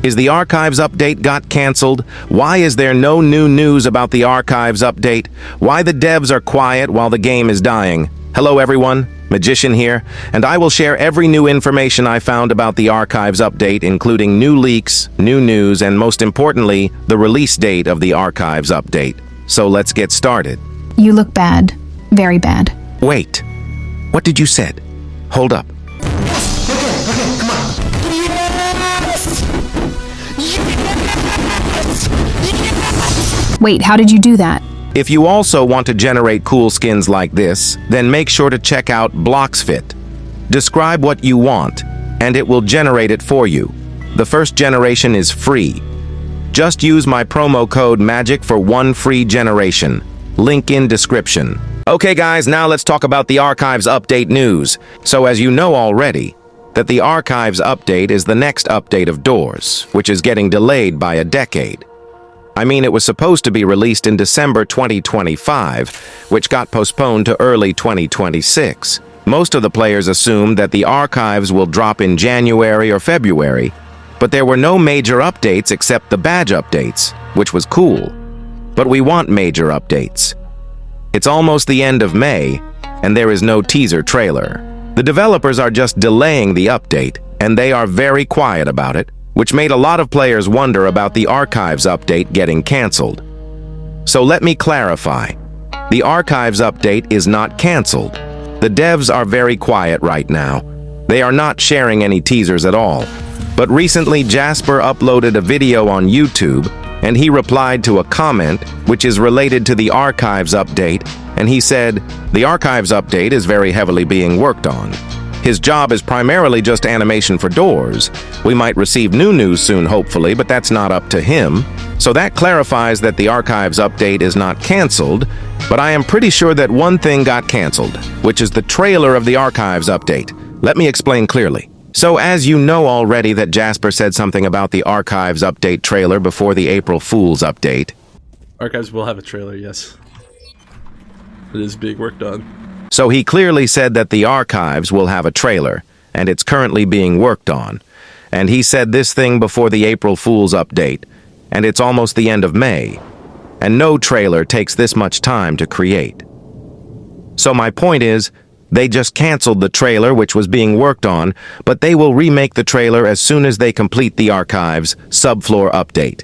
Is the archives update got cancelled? Why is there no new news about the archives update? Why the devs are quiet while the game is dying? Hello everyone, Magician here, and I will share every new information I found about the archives update, including new leaks, new news, and most importantly, the release date of the archives update. So let's get started. You look bad. Very bad. Wait, what did you said? Hold up. Wait, how did you do that? If you also want to generate cool skins like this, then make sure to check out Bloxfit. Describe what you want, and it will generate it for you. The first generation is free. Just use my promo code MACIEK for one free generation. Link in description. Okay guys, now let's talk about the archives update news. So as you know already, that the archives update is the next update of Doors, which is getting delayed by a decade. I mean, it was supposed to be released in December 2025, which got postponed to early 2026. Most of the players assumed that the archives will drop in January or February, but there were no major updates except the badge updates, which was cool. But we want major updates. It's almost the end of May, and there is no teaser trailer. The developers are just delaying the update, and they are very quiet about it, which made a lot of players wonder about the archives update getting cancelled. So let me clarify. The archives update is not cancelled. The devs are very quiet right now. They are not sharing any teasers at all. But recently Jasper uploaded a video on YouTube, and he replied to a comment which is related to the archives update, and he said, "The archives update is very heavily being worked on. His job is primarily just animation for Doors. We might receive new news soon, hopefully, but that's not up to him." So that clarifies that the archives update is not cancelled, but I am pretty sure that one thing got cancelled, which is the trailer of the archives update. Let me explain clearly. So as you know already that Jasper said something about the archives update trailer before the April Fool's update. Archives will have a trailer, yes. It is being worked on. So he clearly said that the archives will have a trailer, and it's currently being worked on. And he said this thing before the April Fool's update, and it's almost the end of May. And no trailer takes this much time to create. So my point is, they just canceled the trailer which was being worked on, but they will remake the trailer as soon as they complete the archives subfloor update.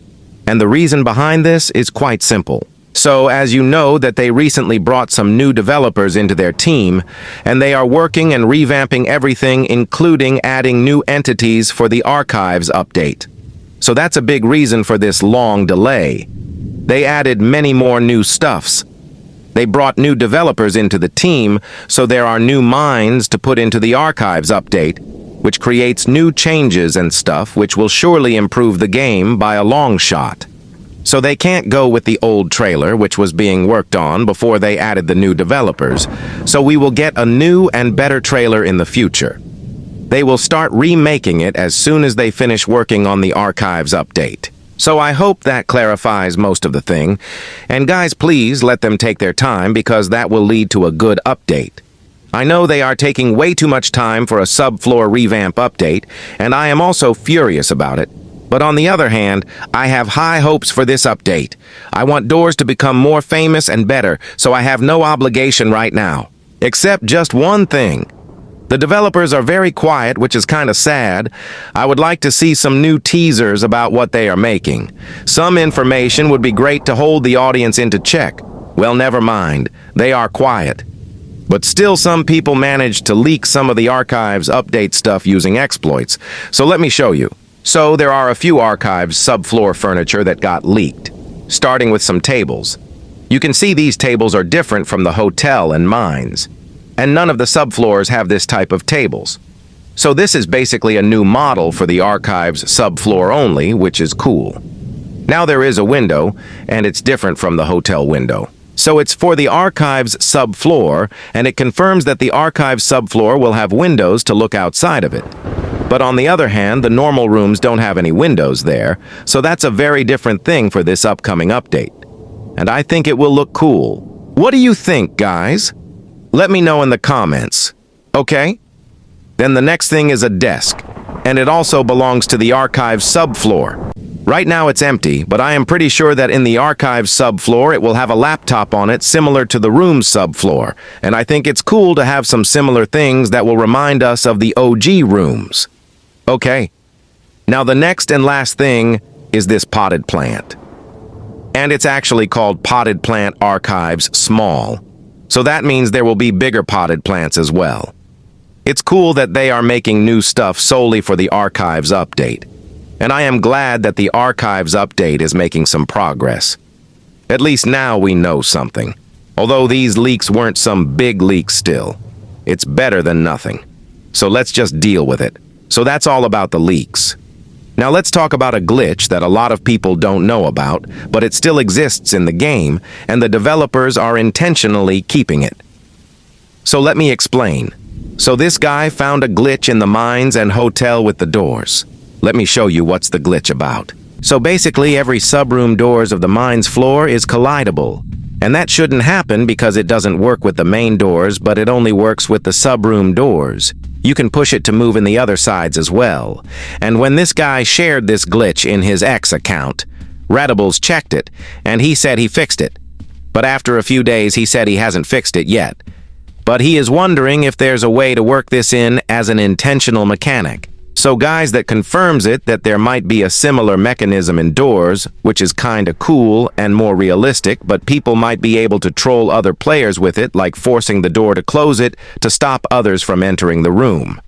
And the reason behind this is quite simple. So, as you know that they recently brought some new developers into their team, and they are working and revamping everything, including adding new entities for the archives update. So that's a big reason for this long delay. They added many more new stuffs. They brought new developers into the team, so there are new minds to put into the archives update, which creates new changes and stuff which will surely improve the game by a long shot. So they can't go with the old trailer, which was being worked on before they added the new developers, so we will get a new and better trailer in the future. They will start remaking it as soon as they finish working on the archives update. So I hope that clarifies most of the thing, and guys, please let them take their time because that will lead to a good update. I know they are taking way too much time for a subfloor revamp update, and I am also furious about it. But on the other hand, I have high hopes for this update. I want Doors to become more famous and better, so I have no obligation right now. Except just one thing. The developers are very quiet, which is kind of sad. I would like to see some new teasers about what they are making. Some information would be great to hold the audience into check. Well, never mind. They are quiet. But still, some people managed to leak some of the archives update stuff using exploits. So let me show you. So there are a few archives subfloor furniture that got leaked, starting with some tables. You can see these tables are different from the hotel and mines, and none of the subfloors have this type of tables. So this is basically a new model for the archives subfloor only, which is cool. Now there is a window, and it's different from the hotel window. So it's for the archives subfloor, and it confirms that the archives subfloor will have windows to look outside of it. But on the other hand, the normal rooms don't have any windows there, so that's a very different thing for this upcoming update. And I think it will look cool. What do you think, guys? Let me know in the comments. Okay? Then the next thing is a desk. and it also belongs to the archive's subfloor. Right now it's empty, but I am pretty sure that in the archive's subfloor it will have a laptop on it similar to the room's subfloor, and I think it's cool to have some similar things that will remind us of the OG rooms. Okay, now the next and last thing is this potted plant. And it's actually called Potted Plant Archives Small, so that means there will be bigger potted plants as well. It's cool that they are making new stuff solely for the archives update. And I am glad that the archives update is making some progress. At least now we know something. Although these leaks weren't some big leaks still. It's better than nothing. So let's just deal with it. So that's all about the leaks. Now let's talk about a glitch that a lot of people don't know about, but it still exists in the game, and the developers are intentionally keeping it. So let me explain. So this guy found a glitch in the mines and hotel with the doors. Let me show you what's the glitch about. So basically every subroom doors of the mine's floor is collidable. And that shouldn't happen because it doesn't work with the main doors, but it only works with the subroom doors. You can push it to move in the other sides as well. And when this guy shared this glitch in his X account, Redibles checked it, and he said he fixed it. But after a few days he said he hasn't fixed it yet. But he is wondering if there's a way to work this in as an intentional mechanic. So guys, that confirms it that there might be a similar mechanism in doors, which is kinda cool and more realistic, but people might be able to troll other players with it, like forcing the door to close it to stop others from entering the room.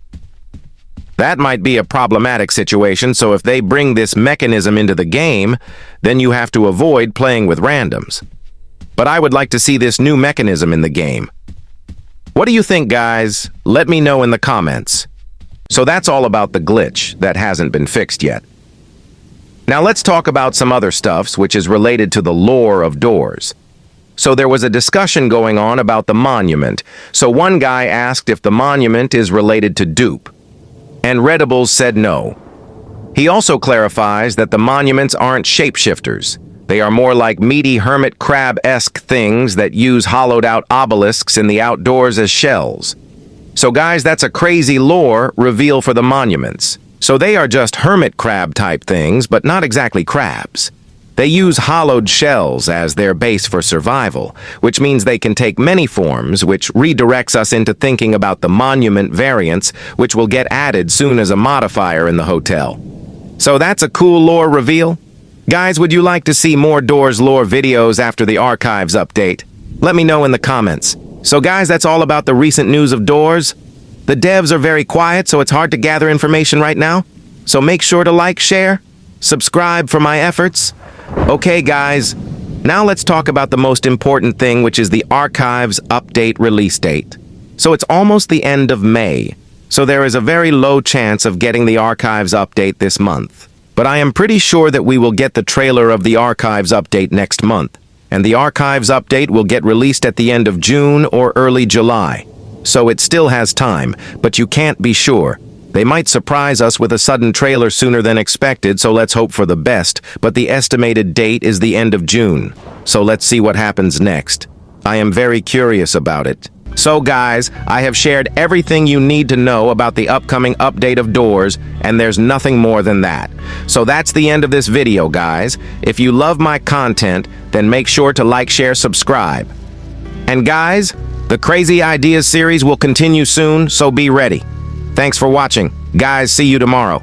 That might be a problematic situation, so if they bring this mechanism into the game, then you have to avoid playing with randoms. But I would like to see this new mechanism in the game. What do you think, guys? Let me know in the comments. So that's all about the glitch that hasn't been fixed yet. Now let's talk about some other stuffs which is related to the lore of doors. So there was a discussion going on about the monument. So one guy asked if the monument is related to dupe, and Redibles said no. He also clarifies that the monuments aren't shapeshifters. They are more like meaty hermit crab-esque things that use hollowed-out obelisks in the outdoors as shells. So guys, that's a crazy lore reveal for the monuments. So they are just hermit crab type things, but not exactly crabs. They use hollowed shells as their base for survival, which means they can take many forms, which redirects us into thinking about the monument variants, which will get added soon as a modifier in the hotel. So that's a cool lore reveal. Guys, would you like to see more Doors lore videos after the archives update? Let me know in the comments. So guys, that's all about the recent news of Doors. The devs are very quiet, so it's hard to gather information right now. So make sure to like, share, subscribe for my efforts. Okay guys, now let's talk about the most important thing, which is the archives update release date. So it's almost the end of May, so there is a very low chance of getting the archives update this month. But I am pretty sure that we will get the trailer of the archives update next month. And the archives update will get released at the end of June or early July. So it still has time, but you can't be sure. They might surprise us with a sudden trailer sooner than expected, so let's hope for the best, but the estimated date is the end of June. So let's see what happens next. I am very curious about it. So guys, I have shared everything you need to know about the upcoming update of Doors, and there's nothing more than that. So that's the end of this video, guys. If you love my content, then make sure to like, share, subscribe. And guys, the Crazy Ideas series will continue soon, so be ready. Thanks for watching. Guys, see you tomorrow.